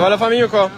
Ça va la famille ou quoi?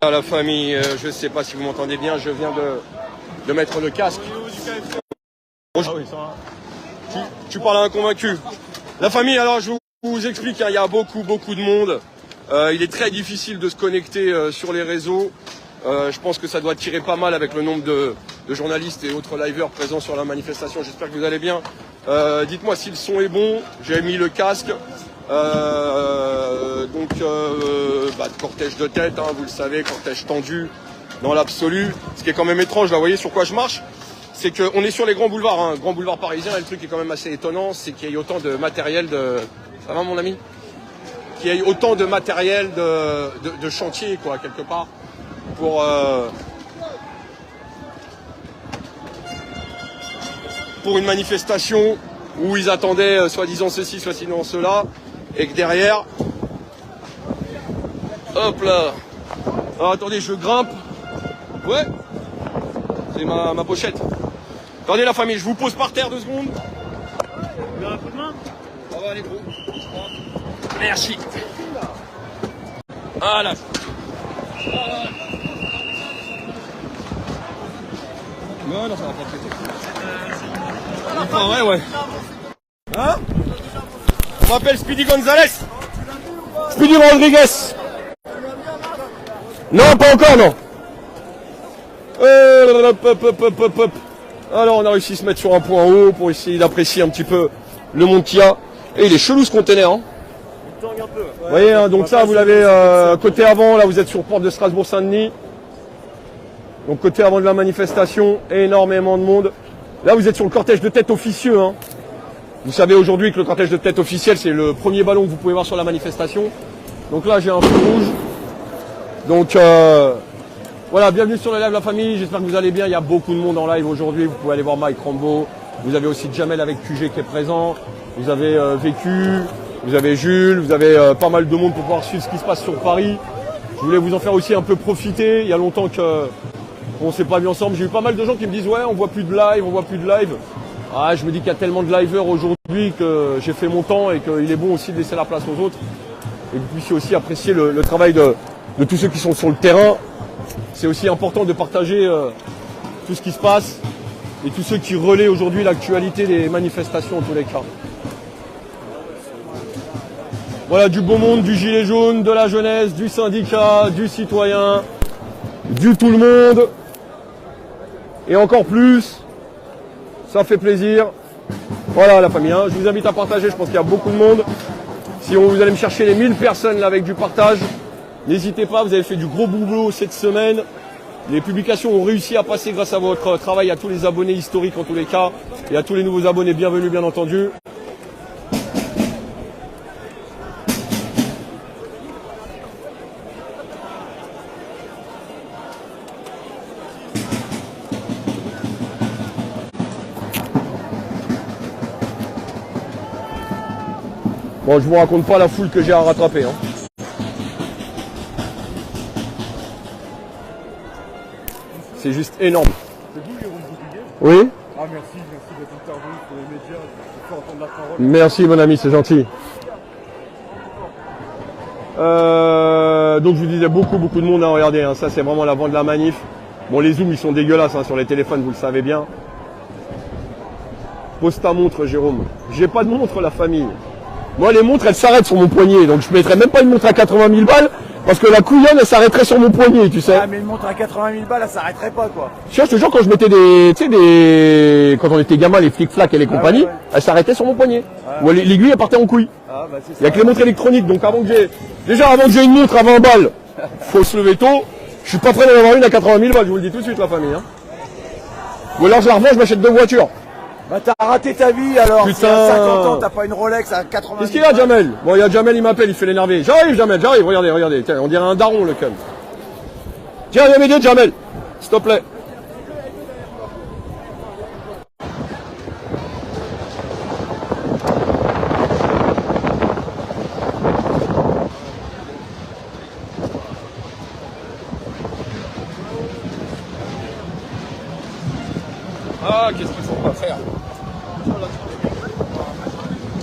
La famille, je ne sais pas si vous m'entendez bien, je viens de mettre le casque. Tu parles à un convaincu. La famille, alors je vous explique, hein, il y a beaucoup de monde. Il est très difficile de se connecter sur les réseaux. Je pense que ça doit tirer pas mal avec le nombre de journalistes et autres liveurs présents sur la manifestation. J'espère que vous allez bien. Dites-moi si le son est bon. J'ai mis le casque. Cortège de tête, hein, vous le savez, cortège tendu dans l'absolu. Ce qui est quand même étrange, là, vous voyez sur quoi je marche, c'est qu'on est sur les grands boulevards, hein, grands boulevards parisiens, et le truc qui est quand même assez étonnant, c'est qu'il y ait autant de matériel de... Ça va mon ami? Qu'il y ait autant de matériel de chantier, quoi, quelque part, pour une manifestation où ils attendaient soi-disant ceci, soi-disant cela, et que derrière... Hop là. Alors attendez, je grimpe. Ouais. C'est ma pochette. Attendez la famille, je vous pose par terre 2 secondes. Vous avez un coup de main? Ça va les gros. Merci. Voilà. Non, ça va pas traiter. Enfin, ouais. Hein? On m'appelle Speedy Gonzalez. Speedy Rodriguez. Non, pas encore, non. Alors, on a réussi à se mettre sur un point haut pour essayer d'apprécier un petit peu le monde qu'il y a. Et il est chelou ce conteneur. Hein. Il tangue un peu. Vous voyez, hein, donc ça, vous l'avez côté avant, là, vous êtes sur porte de Strasbourg-Saint-Denis. Donc, côté avant de la manifestation, énormément de monde. Là, vous êtes sur le cortège de tête officieux. Hein. Vous savez aujourd'hui que le cortège de tête officiel, c'est le premier ballon que vous pouvez voir sur la manifestation. Donc là, j'ai un feu rouge. Donc voilà, bienvenue sur le live la famille, j'espère que vous allez bien, il y a beaucoup de monde en live aujourd'hui, vous pouvez aller voir Mike Rambo, vous avez aussi Jamel avec QG qui est présent, vous avez Vécu, vous avez Jules, vous avez pas mal de monde pour pouvoir suivre ce qui se passe sur Paris. Je voulais vous en faire aussi un peu profiter, il y a longtemps qu'on ne s'est pas vu ensemble, j'ai eu pas mal de gens qui me disent ouais on voit plus de live, Ah, je me dis qu'il y a tellement de liveurs aujourd'hui que j'ai fait mon temps et qu'il est bon aussi de laisser la place aux autres et que vous puissiez aussi apprécier le travail de tous ceux qui sont sur le terrain. C'est aussi important de partager tout ce qui se passe et tous ceux qui relaient aujourd'hui l'actualité des manifestations en tous les cas. Voilà, du beau monde, du gilet jaune, de la jeunesse, du syndicat, du citoyen, du tout le monde. Et encore plus, ça fait plaisir. Voilà la famille, hein. Je vous invite à partager, je pense qu'il y a beaucoup de monde. Si vous allez me chercher les 1000 personnes là, avec du partage, n'hésitez pas, vous avez fait du gros boulot cette semaine. Les publications ont réussi à passer grâce à votre travail, à tous les abonnés historiques en tous les cas, et à tous les nouveaux abonnés, bienvenue bien entendu. Bon, je vous raconte pas la foule que j'ai à rattraper. Hein. C'est juste énorme. C'est vous, Jérôme Boutillier? Oui. Ah merci d'être intervenu pour les médias, de faire entendre la parole. Merci mon ami, c'est gentil. Donc je vous disais beaucoup de monde, hein, regardez, hein, ça c'est vraiment l'avant de la manif. Bon les zooms ils sont dégueulasses hein, sur les téléphones, vous le savez bien. Pose ta montre Jérôme. J'ai pas de montre la famille. Moi les montres elles s'arrêtent sur mon poignet, donc je mettrais même pas une montre à 80 000 balles. Parce que la couillonne, elle s'arrêterait sur mon poignet, tu sais. Ah, mais une montre à 80 000 balles, elle s'arrêterait pas, quoi. Je te jure, quand je mettais des... Quand on était gamin, les flic-flac et les compagnies, ouais. Elle s'arrêtait sur mon poignet. Ou l'aiguille, elle partait en couille. Ah, bah, c'est ça. Il y a que les montres électroniques, donc avant que j'ai... Déjà, avant que j'ai une montre à 20 balles, faut se lever tôt. Je suis pas prêt d'en avoir une à 80 000 balles, je vous le dis tout de suite, la famille. Hein. Ou alors, je la revends, je m'achète 2 voitures. Bah t'as raté ta vie alors, putain. Si à 50 ans t'as pas une Rolex à 80 000. Qu'est-ce qu'il y a Jamel? Bon il y a Jamel, il m'appelle, il fait l'énervé. J'arrive Jamel, j'arrive, regardez, tiens, on dirait un daron le con. Tiens, viens m'aider Jamel, s'il te plaît.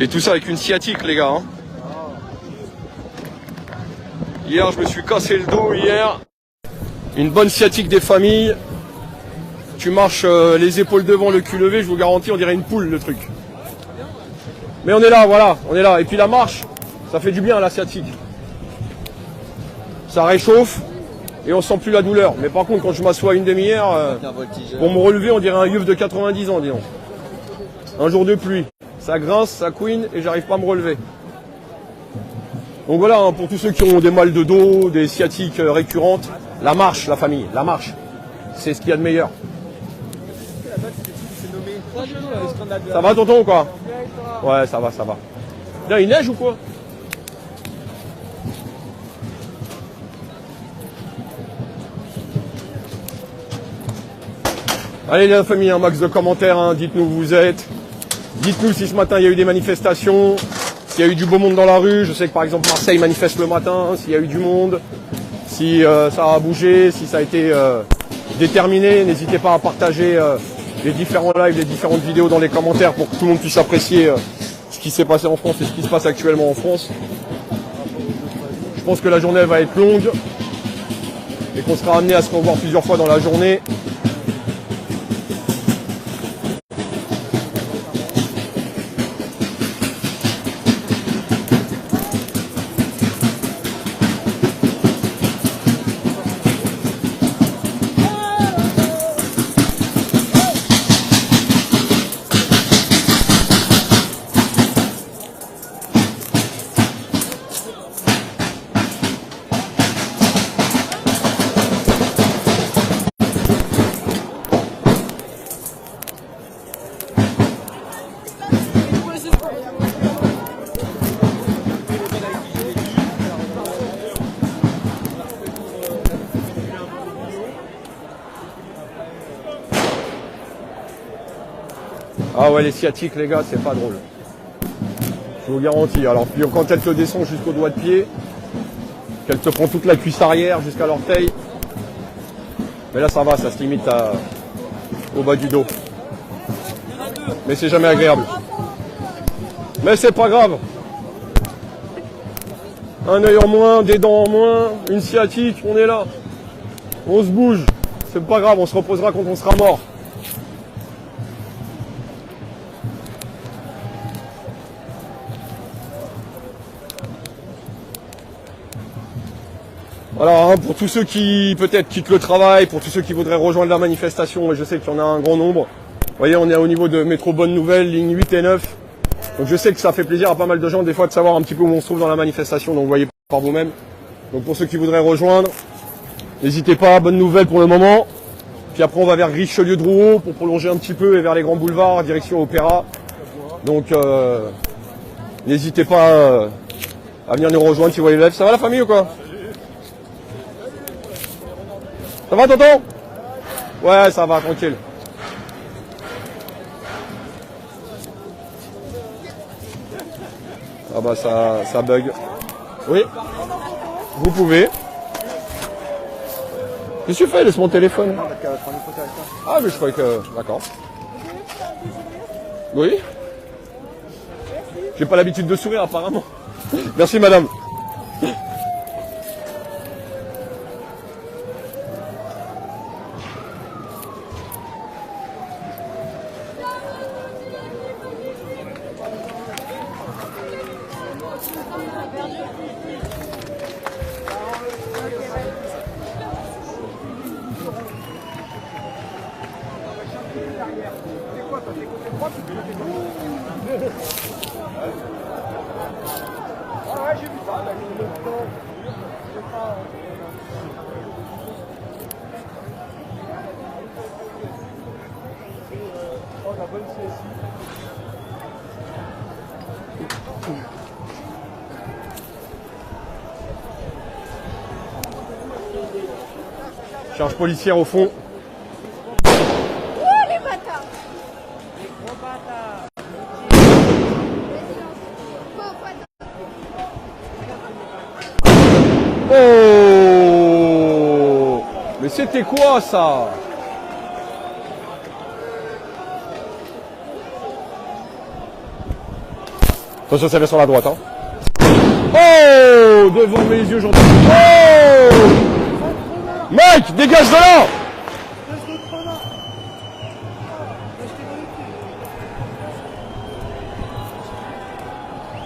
Et tout ça avec une sciatique, les gars. Hein. Hier, je me suis cassé le dos hier. Une bonne sciatique des familles. Tu marches les épaules devant, le cul levé, je vous garantis, on dirait une poule, le truc. Mais on est là, voilà, on est là. Et puis la marche, ça fait du bien à la sciatique. Ça réchauffe et on sent plus la douleur. Mais par contre, quand je m'assois une demi-heure, pour me relever, on dirait un yeuf de 90 ans, disons. Un jour de pluie. Ça grince, ça couine et j'arrive pas à me relever. Donc voilà, hein, pour tous ceux qui ont des mal de dos, des sciatiques récurrentes, la marche, la famille, la marche, c'est ce qu'il y a de meilleur. Ça va tonton ou quoi? Ouais, ça va, ça va. Là, il neige ou quoi? Allez la famille, un max de commentaires, hein, dites-nous où vous êtes. Dites-nous si ce matin il y a eu des manifestations, s'il y a eu du beau monde dans la rue. Je sais que par exemple Marseille manifeste le matin, s'il y a eu du monde, si ça a bougé, si ça a été déterminé. N'hésitez pas à partager les différents lives, les différentes vidéos dans les commentaires pour que tout le monde puisse apprécier ce qui s'est passé en France et ce qui se passe actuellement en France. Je pense que la journée elle va être longue et qu'on sera amené à se revoir plusieurs fois dans la journée. Ah ouais, les sciatiques, les gars, c'est pas drôle. Je vous garantis. Alors, puis quand elle te descend jusqu'au doigt de pied, qu'elle te prend toute la cuisse arrière jusqu'à l'orteil. Mais là, ça va, ça se limite au bas du dos. Mais c'est jamais agréable. Mais c'est pas grave. Un œil en moins, des dents en moins, une sciatique, on est là. On se bouge. C'est pas grave, on se reposera quand on sera mort. Alors, hein, pour tous ceux qui peut-être quittent le travail, pour tous ceux qui voudraient rejoindre la manifestation, et je sais qu'il y en a un grand nombre. Vous voyez, on est au niveau de métro Bonne Nouvelle, ligne 8 et 9. Donc je sais que ça fait plaisir à pas mal de gens des fois de savoir un petit peu où on se trouve dans la manifestation, donc vous voyez par vous-même. Donc pour ceux qui voudraient rejoindre, n'hésitez pas, Bonne Nouvelle pour le moment. Puis après on va vers Richelieu-Drouot pour prolonger un petit peu et vers les grands boulevards, direction Opéra. Donc n'hésitez pas à venir nous rejoindre si vous voyez le live. Ça va la famille ou quoi? Ça va tonton? Ouais, ça va, tranquille. Ah bah ça bug. Oui. Vous pouvez. Qu'est-ce que tu fais? Laisse mon téléphone. Ah mais je croyais que... D'accord. Oui. J'ai pas l'habitude de sourire apparemment. Merci madame. Charge policière au fond. Oh les bâtards! Les gros bâtards! Oh! Mais c'était quoi ça? Attention, ça vient sur la droite. Hein. Oh, devant mes yeux, j'entends. Oh, Mike, dégage de là.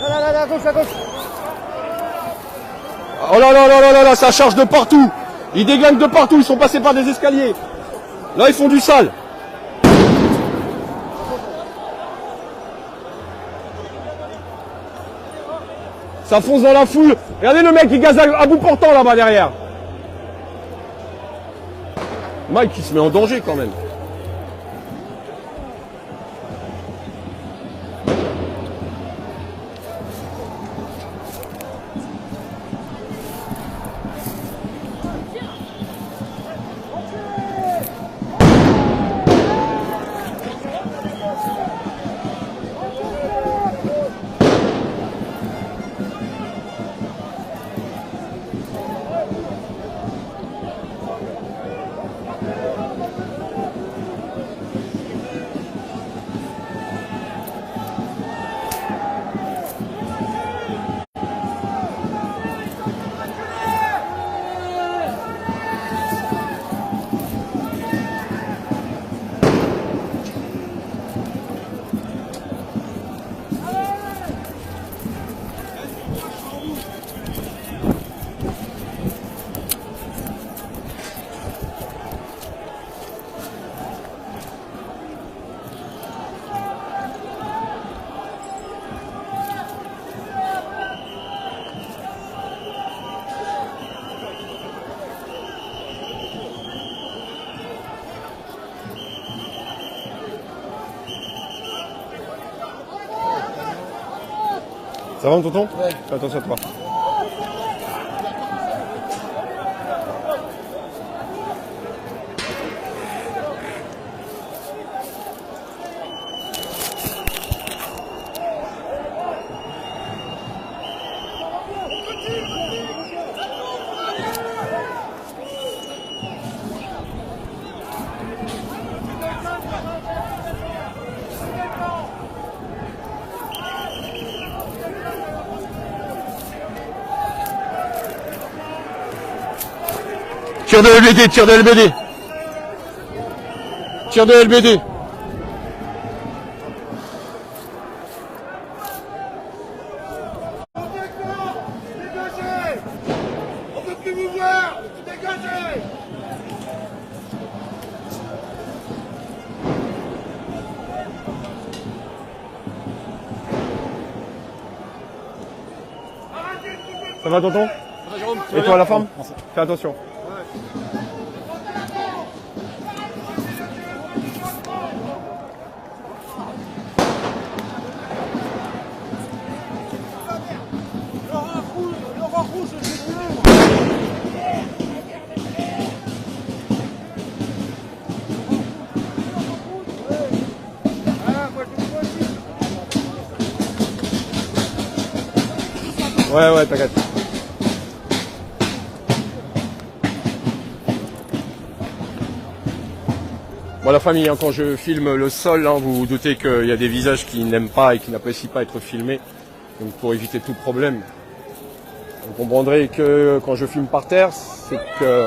Là, à gauche, à gauche. Oh là là là là là là, ça charge de partout. Ils déglinguent de partout, ils sont passés par des escaliers. Là, ils font du sale. Ça fonce dans la foule. Regardez le mec qui gaze à bout portant là-bas derrière. Mike qui se met en danger quand même. Ça va, tonton? Ouais. Fais attention à toi. Tire de LBD, tire de LBD. Tire de LBD. Dégagez! On ne peut plus vous voir! Dégagez! Ça va, tonton? Et toi, la forme? Fais attention. Ouais, t'inquiète. Bon, la famille, hein, quand je filme le sol, hein, vous vous doutez qu'il y a des visages qui n'aiment pas et qui n'apprécient pas être filmés. Donc pour éviter tout problème, vous comprendrez que quand je filme par terre, c'est que